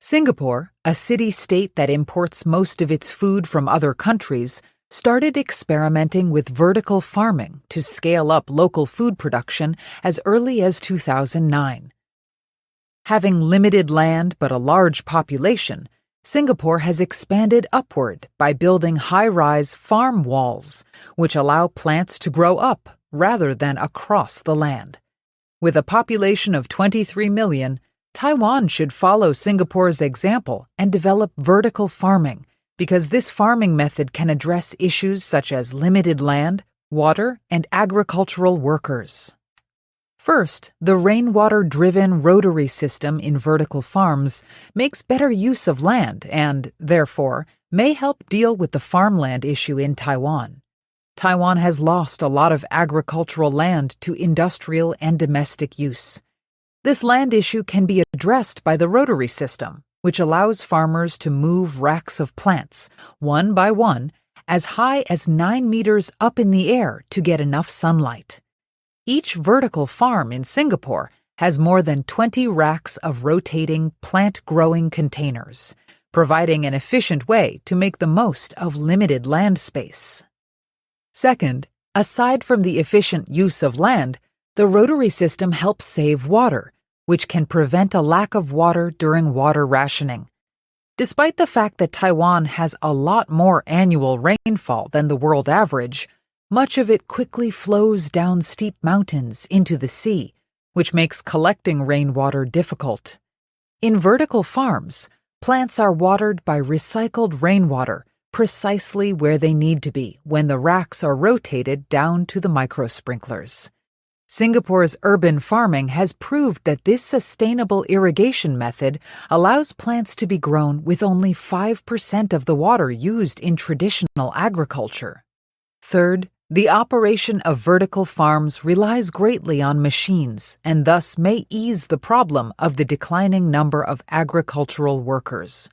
Singapore, a city-state that imports most of its food from other countries, started experimenting with vertical farming to scale up local food production as early as 2009. Having limited land but a large population, Singapore has expanded upward by building high-rise farm walls, which allow plants to grow up rather than across the land. With a population of 23 million, Taiwan should follow Singapore's example and develop vertical farming, because this farming method can address issues such as limited land, water, and agricultural workers. First, the rainwater-driven rotary system in vertical farms makes better use of land and, therefore, may help deal with the farmland issue in Taiwan. Taiwan has lost a lot of agricultural land to industrial and domestic use. This land issue can be addressed by the rotary system, which allows farmers to move racks of plants, one by one, as high as 9 meters up in the air to get enough sunlight. Each vertical farm in Singapore has more than 20 racks of rotating plant-growing containers, providing an efficient way to make the most of limited land space. Second, aside from the efficient use of land, the rotary system helps save water, which can prevent a lack of water during water rationing. Despite the fact that Taiwan has a lot more annual rainfall than the world average, much of it quickly flows down steep mountains into the sea, which makes collecting rainwater difficult. In vertical farms, plants are watered by recycled rainwater precisely where they need to be when the racks are rotated down to the microsprinklers. Singapore's urban farming has proved that this sustainable irrigation method allows plants to be grown with only 5% of the water used in traditional agriculture. Third, the operation of vertical farms relies greatly on machines and thus may ease the problem of the declining number of agricultural workers.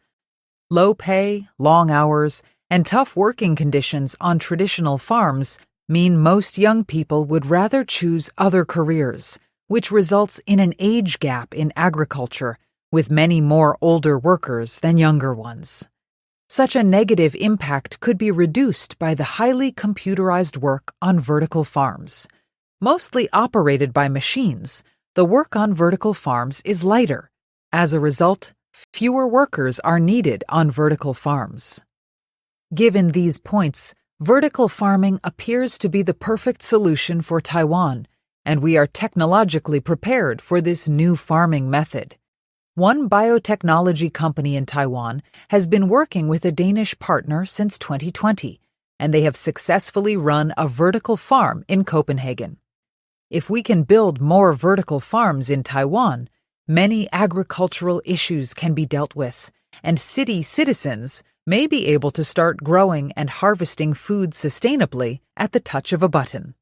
Low pay, long hours, and tough working conditions on traditional farms mean most young people would rather choose other careers, which results in an age gap in agriculture, with many more older workers than younger ones. Such a negative impact could be reduced by the highly computerized work on vertical farms. Mostly operated by machines, the work on vertical farms is lighter. As a result, fewer workers are needed on vertical farms. Given these points, vertical farming appears to be the perfect solution for Taiwan, and we are technologically prepared for this new farming method. One biotechnology company in Taiwan has been working with a Danish partner since 2020, and they have successfully run a vertical farm in Copenhagen. If we can build more vertical farms in Taiwan, many agricultural issues can be dealt with, and city citizens may be able to start growing and harvesting food sustainably at the touch of a button.